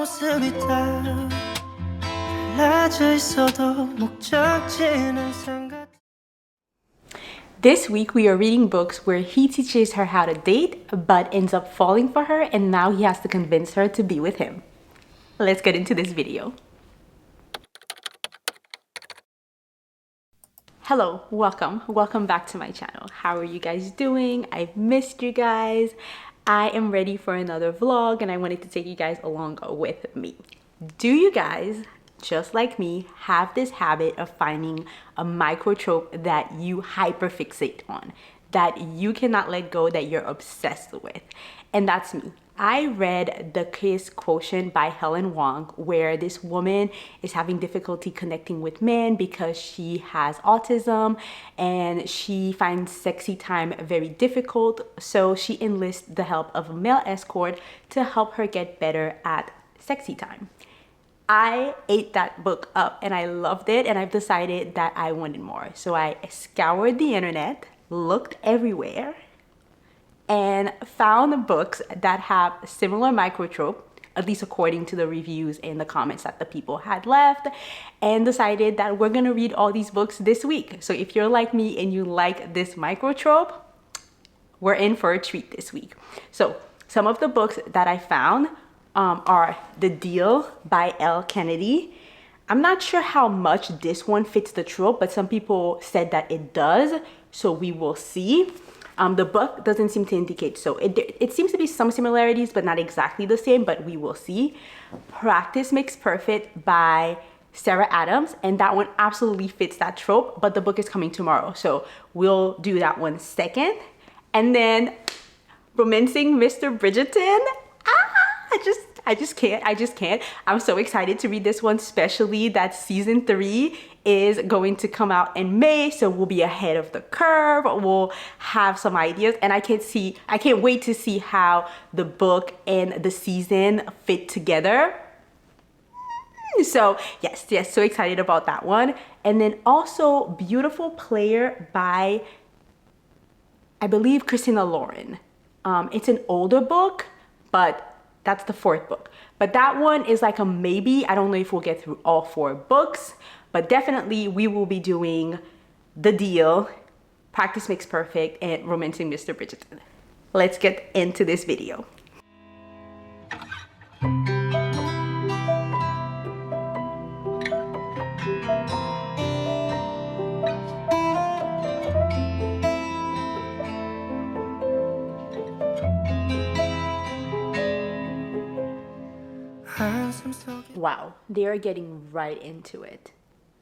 모습이 다 달라져 있어도 목적지는 상관. This week we are reading books where he teaches her how to date but ends up falling for her, and now he has to convince her to be with him. Let's get into this video. Hello, welcome back to my channel. How are you guys doing? I've missed you guys. I am ready for another vlog and I wanted to take you guys along with me. Do you guys, just like me, have this habit of finding a microtrope that you hyperfixate on, that you cannot let go, that you're obsessed with? And that's me. I read The Kiss Quotient by Helen Wong, where this woman is having difficulty connecting with men because she has autism and she finds sexy time very difficult. So she enlists the help of a male escort to help her get better at sexy time. I ate that book up and I loved it, and I've decided that I wanted more. So I scoured the internet, looked everywhere, and found books that have similar microtrope, at least according to the reviews and the comments that the people had left, and decided that we're gonna read all these books this week. So if you're like me and you like this microtrope, we're in for a treat this week. So some of the books that I found are The Deal by Elle Kennedy. I'm not sure how much this one fits the trope, but some people said that it does, so we will see. The book doesn't seem to indicate so. It seems to be some similarities, but not exactly the same, but we will see. Practice Makes Perfect by Sarah Adams, and that one absolutely fits that trope, but the book is coming tomorrow, so we'll do that one second. And then Romancing Mr. Bridgerton. I just can't. I'm so excited to read this one, especially that season 3 is going to come out in May, so we'll be ahead of the curve. We'll have some ideas, and I can't wait to see how the book and the season fit together. So yes, so excited about that one. And then also Beautiful Player by, I believe, Christina Lauren. It's an older book, but that's the 4th book. But that one is like a maybe. I don't know if we'll get through all 4 books, but definitely we will be doing The Deal, Practice Makes Perfect, and Romancing Mr. Bridgerton. Let's get into this video. Wow, they are getting right into it.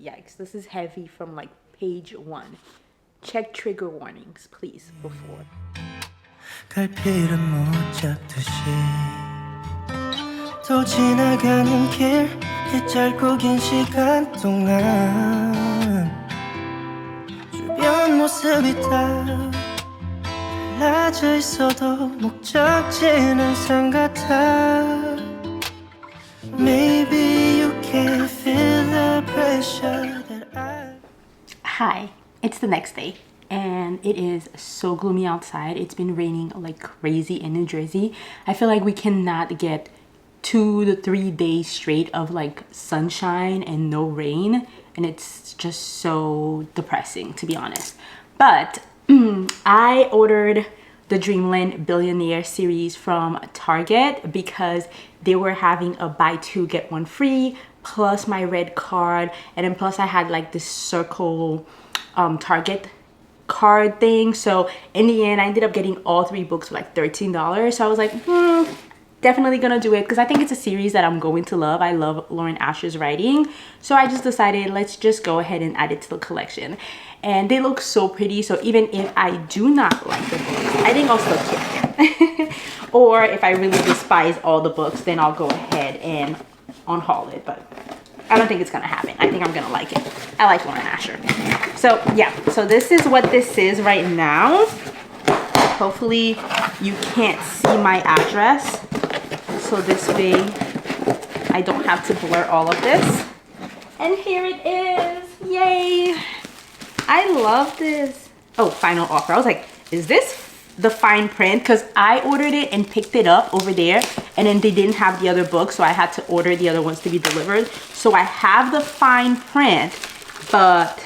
Yikes, this is heavy from like page 1. Check trigger warnings, please, before. 갈피를 못 잡듯이 또 지나가는 길 이 짧고 긴 시간 동안 주변 모습이 다 달라져 있어도 목적지는 항상 같아. Maybe you can feel the pressure that I... Hi, it's the next day and it is so gloomy outside. It's been raining like crazy in New Jersey. I feel like we cannot get 2 to 3 days straight of like sunshine and no rain, and it's just so depressing, to be honest. But I ordered the Dreamland Billionaire series from Target because they were having a buy 2 get 1 free plus my red card, and then plus I had like this circle Target card thing. So in the end I ended up getting all 3 books for like $13. So I was like, definitely gonna do it because I think it's a series that I'm going to love. I love Lauren Asher's writing, so I just decided let's just go ahead and add it to the collection. And they look so pretty, so even if I do not like the books, I think I'll still keep them. Or if I really despise all the books, then I'll go ahead and unhaul it, but I don't think it's gonna happen. I think I'm gonna like it. I like Lauren Asher. So yeah, so this is what this is right now. Hopefully you can't see my address, so this way I don't have to blur all of this. And here it is, yay! I love this. Oh, final offer. I was like, is this the fine print because I ordered it and picked it up over there, and then they didn't have the other book, so I had to order the other ones to be delivered. So I have the fine print, but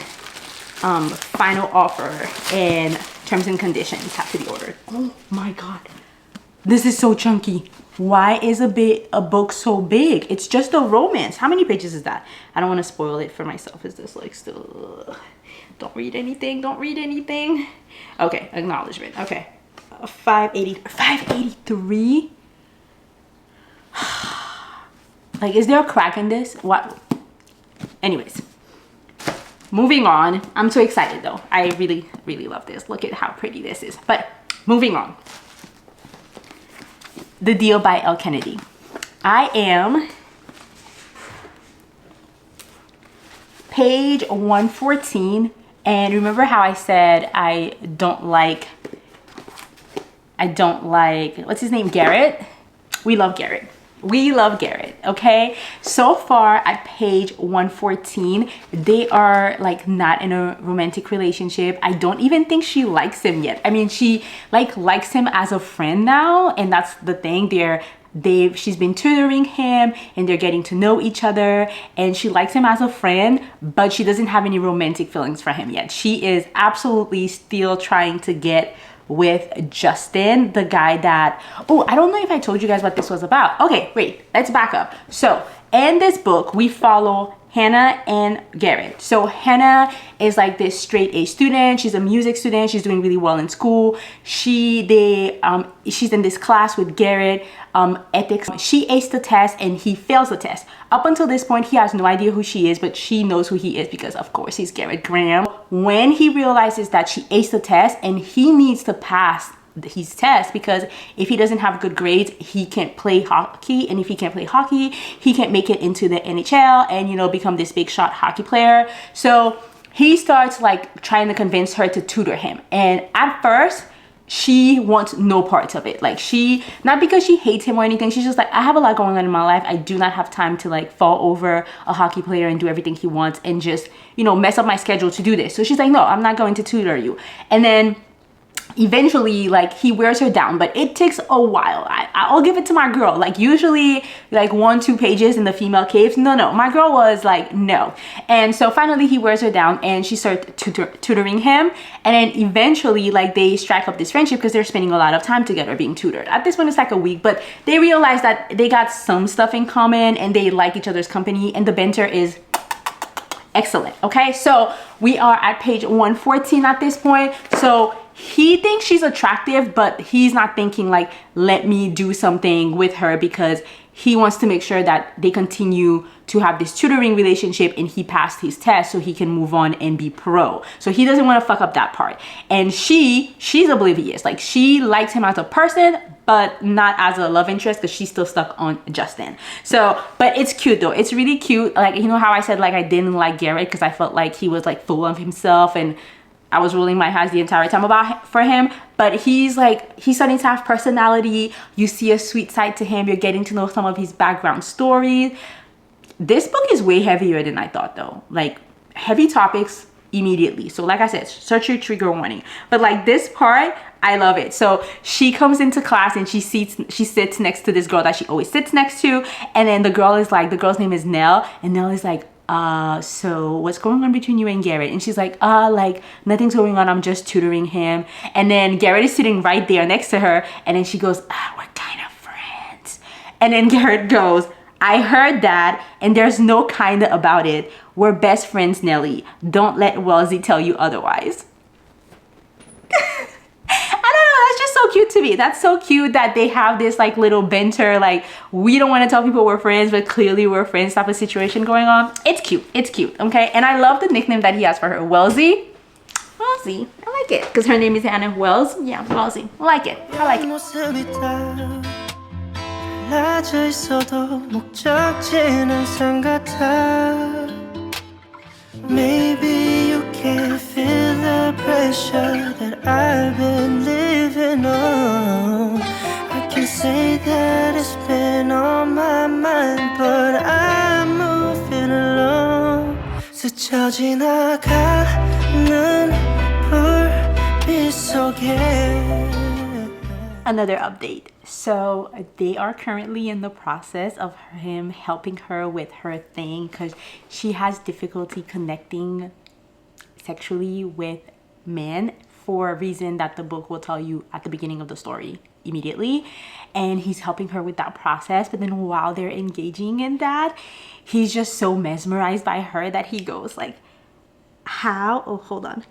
final offer and terms and conditions have to be ordered. Oh my god, this is so chunky. Why is a book so big? It's just a romance. How many pages is that? I don't want to spoil it for myself. Is this like still don't read anything, don't read anything. Okay, acknowledgement. Okay, 583. Like, is there a crack in this? What? Anyways, moving on. I'm so excited though. I really love this. Look at how pretty this is. But moving on. The Deal by Elle Kennedy. I am page 114, and remember how I said I don't like what's his name, Garrett? We love Garrett. We love Garrett, okay? So far at page 114, they are like not in a romantic relationship. I don't even think she likes him yet. I mean, she like likes him as a friend now, and that's the thing. She's been tutoring him and they're getting to know each other, and she likes him as a friend, but she doesn't have any romantic feelings for him yet. She is absolutely still trying to get with Justin, the guy that, oh, I don't know if I told you guys what this was about. Okay, wait, let's back up. So in this book, we follow Hannah and Garrett. So Hannah is like this straight A student. She's a music student. She's doing really well in school. She's in this class with Garrett, ethics. She aced the test and he fails the test. Up until this point, he has no idea who she is, but she knows who he is because of course he's Garrett Graham. When he realizes that she aced the test and he needs to pass his test, because if he doesn't have good grades, he can't play hockey, and if he can't play hockey, he can't make it into the NHL and, you know, become this big shot hockey player. So he starts like trying to convince her to tutor him, and at first she wants no parts of it. Like, she, not because she hates him or anything, she's just like, I have a lot going on in my life. I do not have time to like fall over a hockey player and do everything he wants and just, you know, mess up my schedule to do this. So she's like, no, I'm not going to tutor you. And then eventually, like, he wears her down, but it takes a while. I'll give it to my girl. Like, usually like 1-2 pages in the female caves. No, my girl was like, no. And so finally he wears her down and she starts tutoring him, and then eventually like they strike up this friendship because they're spending a lot of time together being tutored. At this point it's like a week, but they realize that they got some stuff in common and they like each other's company, and the banter is excellent. Okay, so we are at page 114 at this point. So he thinks she's attractive, but he's not thinking like, let me do something with her, because he wants to make sure that they continue to have this tutoring relationship and he passed his test so he can move on and be pro. So he doesn't want to fuck up that part. And she's oblivious. Like, she likes him as a person, but not as a love interest, because she's still stuck on Justin. So, but it's cute though. It's really cute. Like, you know how I said like I didn't like Garrett because I felt like he was like full of himself and I was rolling my eyes the entire time for him, but he's starting to have personality. You see a sweet side to him. You're getting to know some of his background stories. This book is way heavier than I thought though. Like, heavy topics immediately. So like I said, search your trigger warning. But like this part, I love it. So she comes into class and she sits next to this girl that she always sits next to. And then the girl's name is Nell, and Nell is like, so what's going on between you and Garrett? And she's like, like nothing's going on, I'm just tutoring him. And then Garrett is sitting right there next to her, and then she goes, we're kind of friends. And then Garrett goes, I heard that, and there's no kinda about it. We're best friends, Nelly. Don't let Wellesley tell you otherwise. That's just so cute to me. That's so cute that they have this like little banter, like, we don't want to tell people we're friends, but clearly we're friends type of situation going on. It's cute. It's cute. Okay. And I love the nickname that he has for her, Wellesley. Wellesley. I like it because her name is Hannah Wells. Yeah, Wellesley. I like it. I like it. Maybe you can feel the pressure that I've been living on. I can say that it's been on my mind, but I'm moving along. 스쳐 지나가는 불빛 속에 Another update. So they are currently in the process of him helping her with her thing because she has difficulty connecting sexually with men for a reason that the book will tell you at the beginning of the story immediately. And he's helping her with that process. But then while they're engaging in that, he's just so mesmerized by her that he goes like, how? Oh, hold on.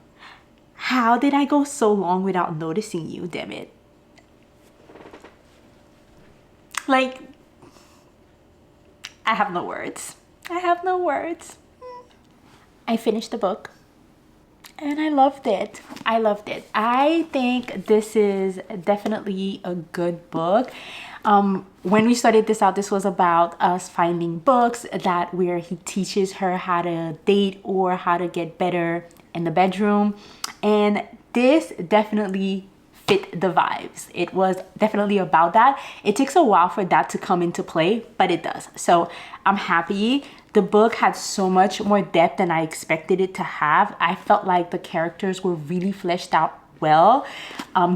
How did I go so long without noticing you, damn it? Like, I have no words. I have no words. I finished the book and I loved it. I loved it. I think this is definitely a good book. When we started this out, this was about us finding books that where he teaches her how to date or how to get better in the bedroom. And this definitely fit the vibes. It was definitely about that. It takes a while for that to come into play, but it does. So I'm happy. The book had so much more depth than I expected it to have. I felt like the characters were really fleshed out well.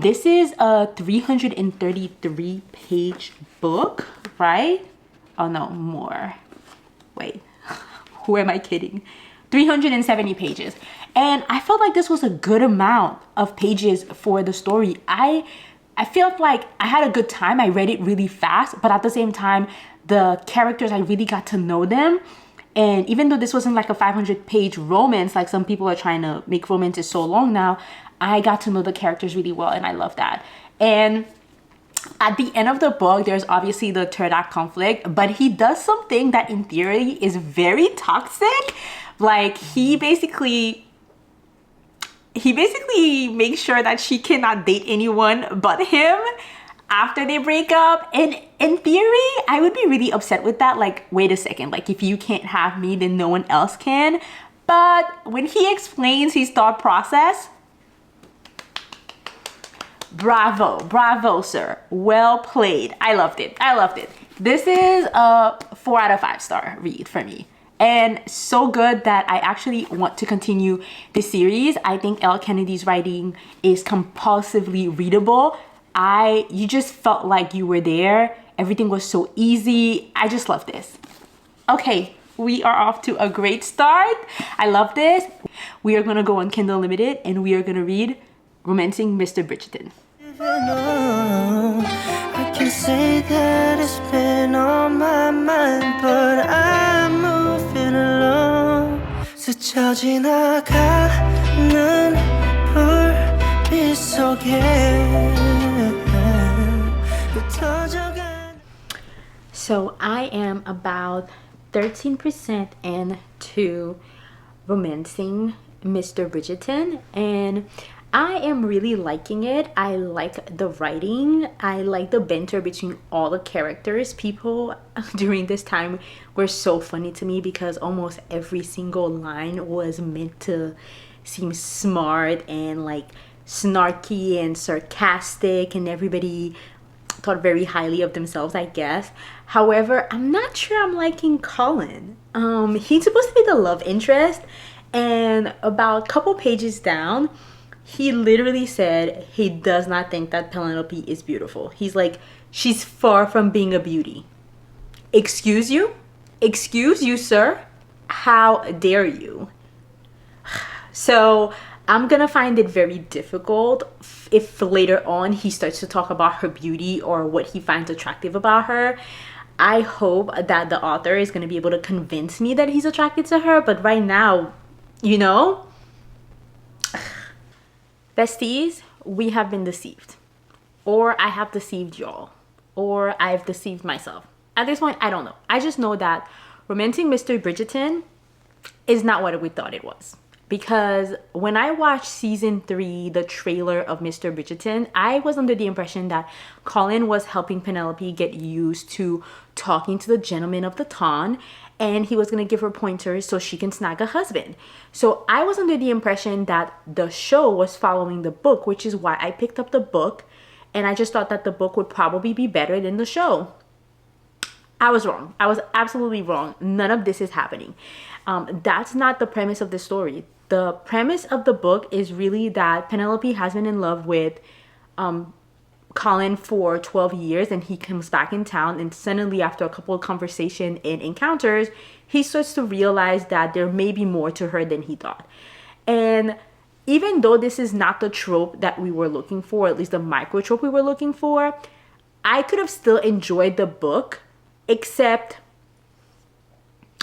This is a 333 page book, right? Oh no, more. Wait, who am I kidding? 370 pages. And I felt like this was a good amount of pages for the story. I felt like I had a good time. I read it really fast, but at the same time, the characters, I really got to know them. And even though this wasn't like a 500-page romance, like some people are trying to make romances so long now, I got to know the characters really well, and I love that. And at the end of the book, there's obviously the third act conflict, but he does something that in theory is very toxic. Like he basically makes sure that she cannot date anyone but him after they break up. And in theory, I would be really upset with that. Like, wait a second, like if you can't have me, then no one else can. But when he explains his thought process, bravo, sir. Well played. I loved it. This is a 4 out of 5 star read for me. And so good that I actually want to continue this series. I think Elle Kennedy's writing is compulsively readable. You just felt like you were there. Everything was so easy. I just love this. Okay, we are off to a great start. I love this. We are gonna go on Kindle Unlimited and we are gonna read Romancing Mr. Bridgerton. I can say that it's been on my mind, but I'm moving along. 스쳐 지나가는 불빛 속에 흩어져간. So I am about 13% into Romancing Mr. Bridgerton, and I am really liking it. I like the writing. I like the banter between all the characters. People during this time were so funny to me because almost every single line was meant to seem smart and like snarky and sarcastic, and everybody thought very highly of themselves, I guess. However, I'm not sure I'm liking Colin. He's supposed to be the love interest, and about a couple pages down, he literally said he does not think that Penelope is beautiful. He's like, she's far from being a beauty. Excuse you? Excuse you, sir? How dare you? So I'm gonna find it very difficult if later on he starts to talk about her beauty or what he finds attractive about her. I hope that the author is gonna be able to convince me that he's attracted to her, but right now, you know, besties, we have been deceived. Or I have deceived y'all. Or I've deceived myself. At this point, I don't know. I just know that Romancing Mr. Bridgerton is not what we thought it was. Because when I watched season 3, the trailer of Mr. Bridgerton, I was under the impression that Colin was helping Penelope get used to talking to the gentleman of the town, and he was going to give her pointers so she can snag a husband. So I was under the impression that the show was following the book, which is why I picked up the book, and I just thought that the book would probably be better than the show. I was wrong. I was absolutely wrong. None of this is happening. That's not the premise of the story. The premise of the book is really that Penelope has been in love with Colin for 12 years, and he comes back in town, and suddenly after a couple of conversations and encounters, he starts to realize that there may be more to her than he thought. And even though this is not the trope that we were looking for, at least the microtrope we were looking for, I could have still enjoyed the book, except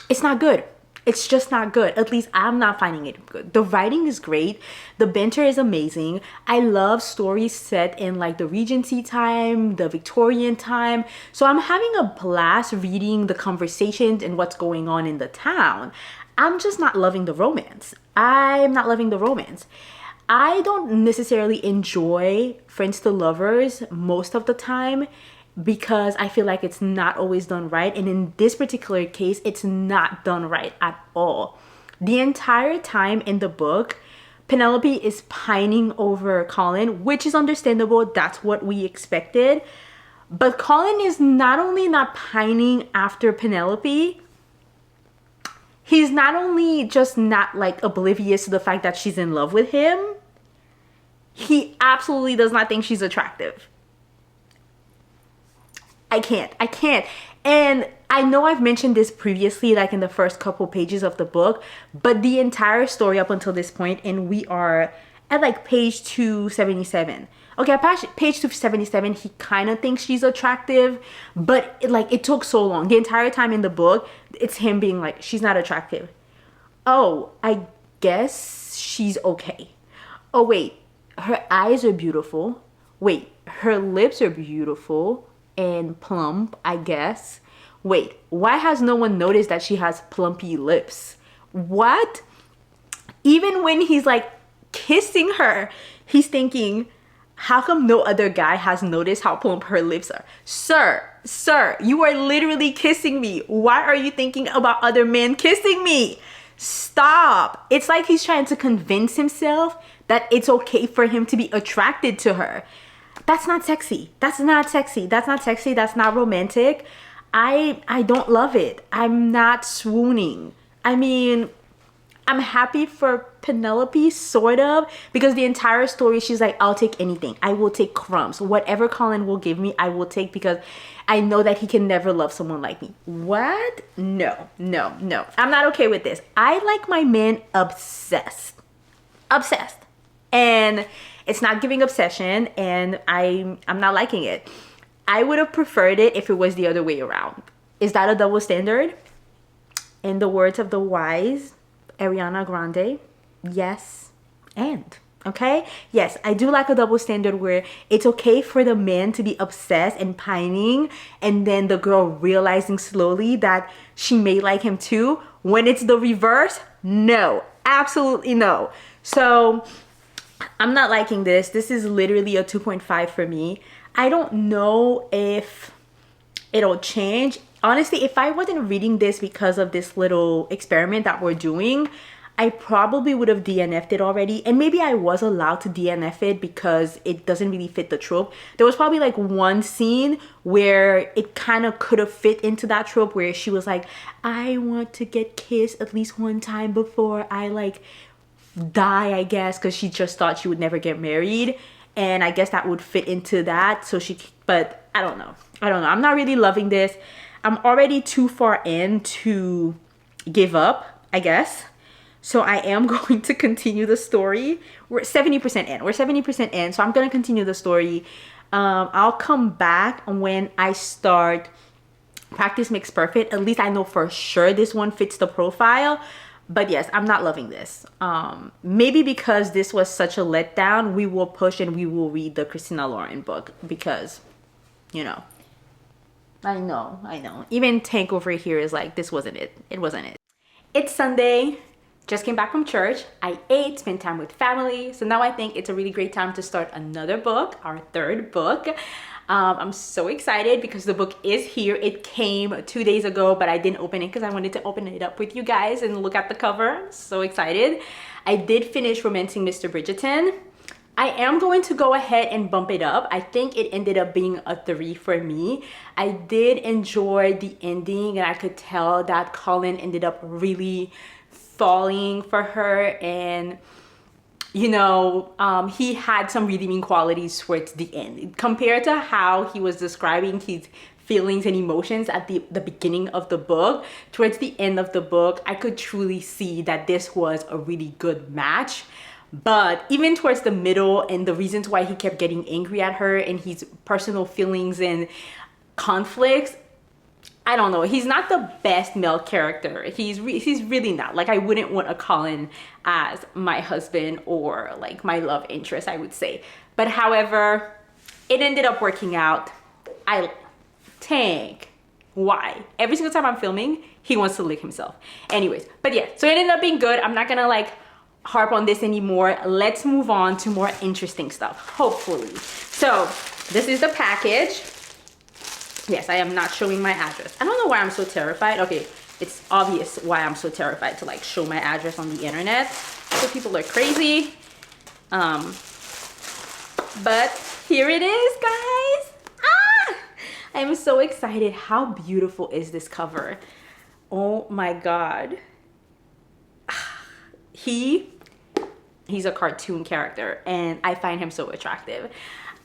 it's not good. It's just not good. At least I'm not finding it good. The writing is great. The banter is amazing. I love stories set in like the Regency time, the Victorian time. So I'm having a blast reading the conversations and what's going on in the town. I'm just not loving the romance. I'm not loving the romance. I don't necessarily enjoy Friends to Lovers most of the time because I feel like it's not always done right. And in this particular case, it's not done right at all. The entire time in the book, Penelope is pining over Colin, which is understandable. That's what we expected. But Colin is not only not pining after Penelope, he's not only just not like oblivious to the fact that she's in love with him, he absolutely does not think she's attractive. I can't. And I know I've mentioned this previously, like in the first couple pages of the book, but the entire story up until this point, and we are at like page 277. Okay, at page 277, he kind of thinks she's attractive, but it took so long. The entire time in the book, it's him being like, she's not attractive. Oh, I guess she's okay. Oh, wait, her eyes are beautiful. Wait, her lips are beautiful and plump, I guess. Wait, why has no one noticed that she has plumpy lips? What? Even when he's like kissing her, he's thinking, how come no other guy has noticed how plump her lips are? Sir, you are literally kissing me. Why are you thinking about other men kissing me? Stop. It's like he's trying to convince himself that it's okay for him to be attracted to her. That's not sexy. That's not sexy. That's not sexy. That's not romantic. I don't love it. I'm not swooning. I mean, I'm happy for Penelope, sort of, because the entire story, she's like, I'll take anything. I will take crumbs. Whatever Colin will give me, I will take because I know that he can never love someone like me. What? No. I'm not okay with this. I like my man obsessed. And it's not giving obsession, and I'm not liking it. I would have preferred it if it was the other way around. Is that a double standard? In the words of the wise Ariana Grande, yes and. Okay? Yes, I do like a double standard where it's okay for the man to be obsessed and pining, and then the girl realizing slowly that she may like him too. When it's the reverse, no. Absolutely no. So I'm not liking this. This is literally a 2.5 for me. I don't know if it'll change. Honestly, if I wasn't reading this because of this little experiment that we're doing, I probably would have DNF'd it already. And maybe I was allowed to DNF it because it doesn't really fit the trope. There was probably like one scene where it kind of could have fit into that trope where she was like, I want to get kissed at least one time before I like die, I guess, because she just thought she would never get married. And I guess that would fit into that. But I don't know. I'm not really loving this. I'm already too far in to give up, I guess. So I am going to continue the story. We're 70% in. We're 70% in. So I'm going to continue the story. I'll come back when I start Practice Makes Perfect. At least I know for sure this one fits the profile. But yes, I'm not loving this. Maybe because this was such a letdown, we will push and we will read the Christina Lauren book because, you know, I know. Even Tank over here is like, this wasn't it. It wasn't it. It's Sunday. Just came back from church. I ate, spent time with family. So now I think it's a really great time to start another book, our third book. I'm so excited because the book is here. It came 2 days ago, but I didn't open it because I wanted to open it up with you guys and look at the cover. So excited. I did finish Romancing Mr. Bridgerton. I am going to go ahead and bump it up. I think it ended up being a 3 for me. I did enjoy the ending, and I could tell that Colin ended up really falling for her, and you know, he had some redeeming qualities towards the end compared to how he was describing his feelings and emotions at the beginning of the book. Towards the end of the book, I could truly see that this was a really good match. But even towards the middle, and the reasons why he kept getting angry at her and his personal feelings and conflicts, I don't know. He's not the best male character. He's really not. Like, I wouldn't want a Colin as my husband or like my love interest, I would say. But however, it ended up working out. Tank. Why? Every single time I'm filming, he wants to lick himself. Anyways, but yeah, so it ended up being good. I'm not gonna like harp on this anymore. Let's move on to more interesting stuff, hopefully. So this is the package. Yes, I am not showing my address. I don't know why I'm so terrified. Okay, it's obvious why I'm so terrified to like show my address on the internet. So people are crazy. But here it is, guys. I'm so excited. How beautiful is this cover? Oh my God. He's a cartoon character and I find him so attractive.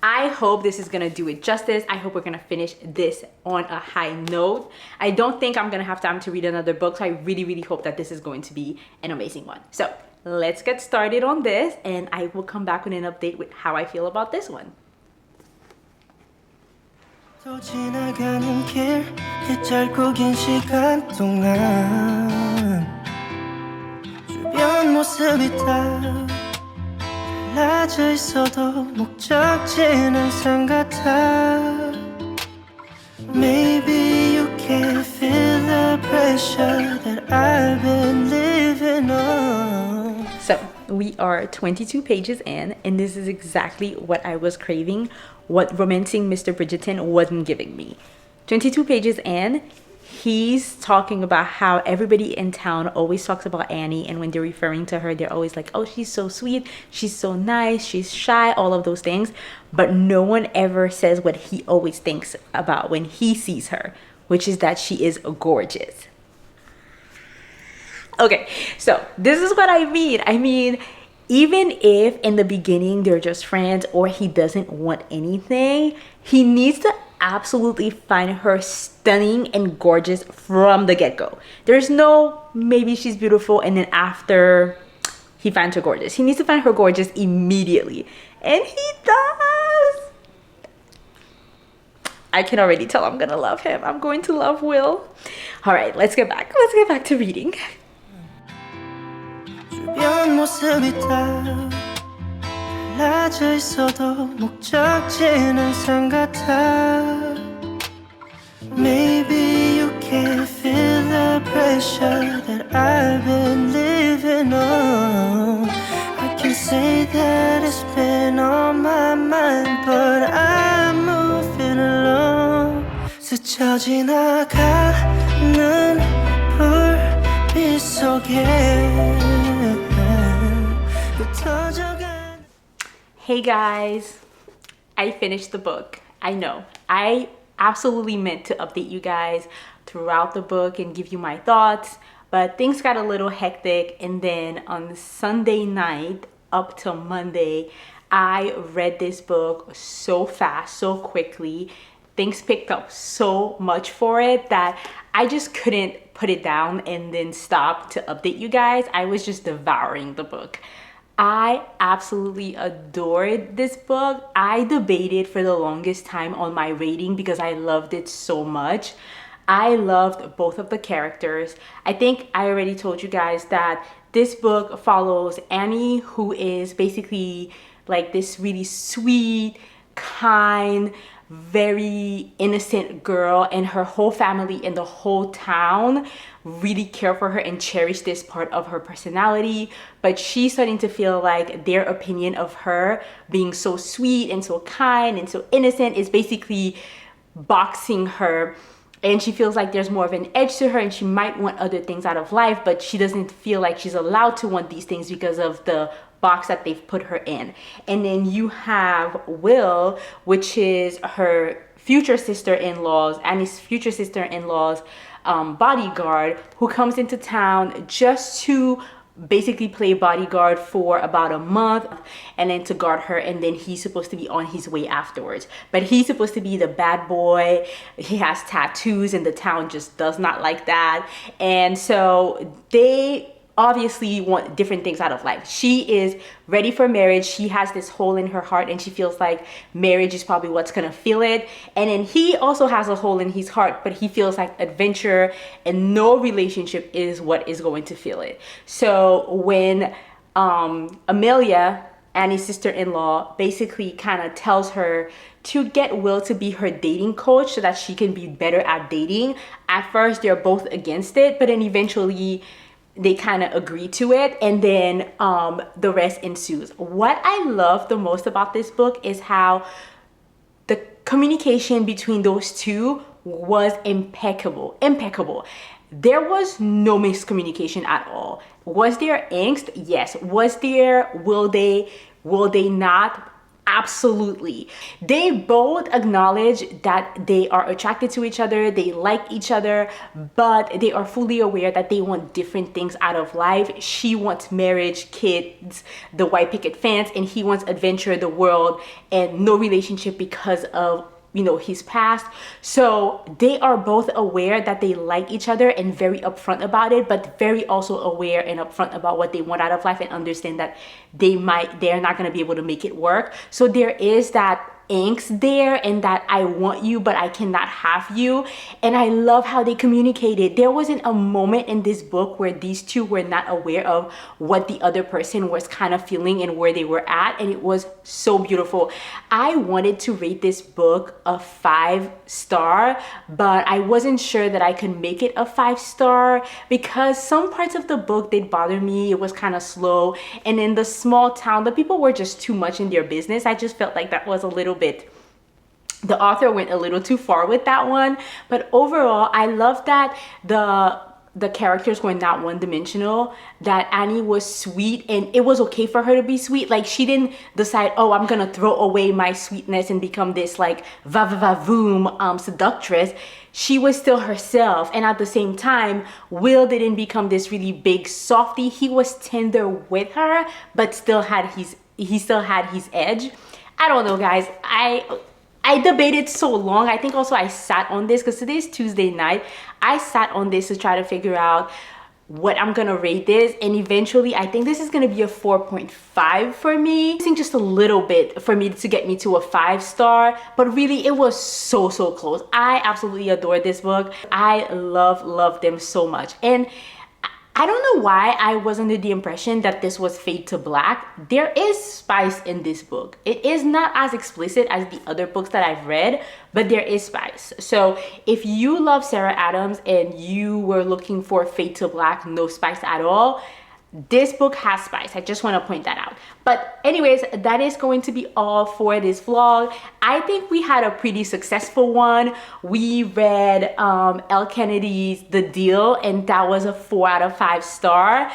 I hope this is gonna do it justice. I hope we're gonna finish this on a high note. I don't think I'm gonna have time to read another book, so I really, really hope that this is going to be an amazing one. So let's get started on this and I will come back with an update with how I feel about this one. 또 지나가는 길, 그 짧고 긴 시간 동안 주변 모습이 다 달라져 있어도 목적지는 항상 같아. Maybe you can feel the pressure that I've been living on. So we are 22 pages in and this is exactly what I was craving, what Romancing Mr. Bridgerton wasn't giving me. 22 pages in, he's talking about how everybody in town always talks about Annie, and when they're referring to her, they're always like, oh, she's so sweet, she's so nice, she's shy, all of those things. But no one ever says what he always thinks about when he sees her, which is that she is gorgeous. Okay, so this is what I mean. I mean, even if in the beginning they're just friends or he doesn't want anything, he needs to absolutely find her stunning and gorgeous from the get-go. There's no maybe she's beautiful and then after he finds her gorgeous. He needs to find her gorgeous immediately. And he does. I can already tell I'm gonna love him. I'm going to love Will. All right, let's get back to reading. 주변 모습이 다 달라져 있어도 목적지는 항상 같아. Maybe you can feel the pressure that I've been living on. I can say that it's been on my mind, but I'm moving along. 스쳐 지나가는 불빛 속에 Hey guys, I finished the book. I know, I absolutely meant to update you guys throughout the book and give you my thoughts, but things got a little hectic, and then on Sunday night up till Monday, I read this book so fast, so quickly. Things picked up so much for it that I just couldn't put it down and then stop to update you guys. I was just devouring the book. I absolutely adored this book. I debated for the longest time on my rating because I loved it so much. I loved both of the characters. I think I already told you guys that this book follows Annie, who is basically like this really sweet, kind, very innocent girl, and her whole family and the whole town really care for her and cherish this part of her personality. But she's starting to feel like their opinion of her being so sweet and so kind and so innocent is basically boxing her, and she feels like there's more of an edge to her and she might want other things out of life, but she doesn't feel like she's allowed to want these things because of the box that they've put her in. And then you have Will, which is her future sister-in-law's, Annie's future sister-in-law's bodyguard, who comes into town just to basically play bodyguard for about a month and then to guard her, and then he's supposed to be on his way afterwards. But he's supposed to be the bad boy. He has tattoos and the town just does not like that. And so they obviously want different things out of life. She is ready for marriage. She has this hole in her heart and she feels like marriage is probably what's gonna fill it. And then he also has a hole in his heart, but he feels like adventure and no relationship is what is going to fill it. So when Amelia, Annie's sister-in-law, basically kind of tells her to get Will to be her dating coach so that she can be better at dating, at first they're both against it, but then eventually they kind of agree to it, and then the rest ensues. What I love the most about this book is how the communication between those two was impeccable. There was no miscommunication at all. Was there angst? Yes. Was there will they not? Absolutely. They both acknowledge that they are attracted to each other, they like each other, but they are fully aware that they want different things out of life. She wants marriage, kids, the white picket fence, and he wants adventure, the world, and no relationship because of, you know, his past. So they are both aware that they like each other and very upfront about it, but very also aware and upfront about what they want out of life and understand that they're not going to be able to make it work. So there is that angst there and that I want you but I cannot have you. And I love how they communicated. There wasn't a moment in this book where these two were not aware of what the other person was kind of feeling and where they were at, and it was so beautiful. I wanted to rate this book a 5-star, but I wasn't sure that I could make it a 5-star because some parts of the book did bother me. It was kind of slow, and in the small town the people were just too much in their business. I just felt like that was a little bit, the author went a little too far with that one. But overall, I love that the characters were not one-dimensional, that Annie was sweet and it was okay for her to be sweet. Like, she didn't decide, oh, I'm gonna throw away my sweetness and become this like va-va-va-voom seductress. She was still herself, and at the same time, Will didn't become this really big softie. He was tender with her, but still had he still had his edge. I don't know, guys. I debated so long. I think also I sat on this because today's Tuesday night. I sat on this to try to figure out what I'm gonna rate this, and eventually I think this is gonna be a 4.5 for me. I think just a little bit for me to get me to a 5-star, but really it was so close. I absolutely adore this book. I love them so much. And I don't know why I was under the impression that this was Fade to Black. There is spice in this book. It is not as explicit as the other books that I've read, but there is spice. So if you love Sarah Adams and you were looking for Fade to Black, no spice at all, this book has spice. I just want to point that out. But anyways, that is going to be all for this vlog. I think we had a pretty successful one. We read Elle Kennedy's The Deal, and that was a 4 out of 5 star.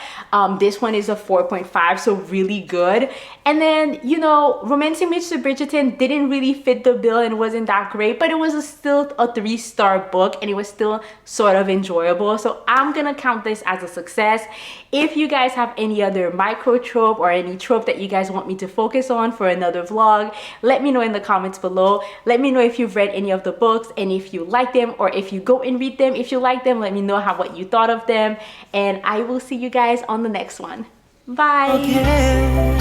This one is a 4.5, so really good. And then, you know, Romancing Mr. Bridgerton didn't really fit the bill and wasn't that great, but it was still a 3-star book and it was still sort of enjoyable. So I'm gonna count this as a success. If you guys have any other microtrope or any trope that you guys want me to focus on for another vlog, let me know in the comments below. Let me know if you've read any of the books and if you like them, or if you go and read them. If you like them, let me know what you thought of them, and I will see you guys on the next one. Bye. Okay.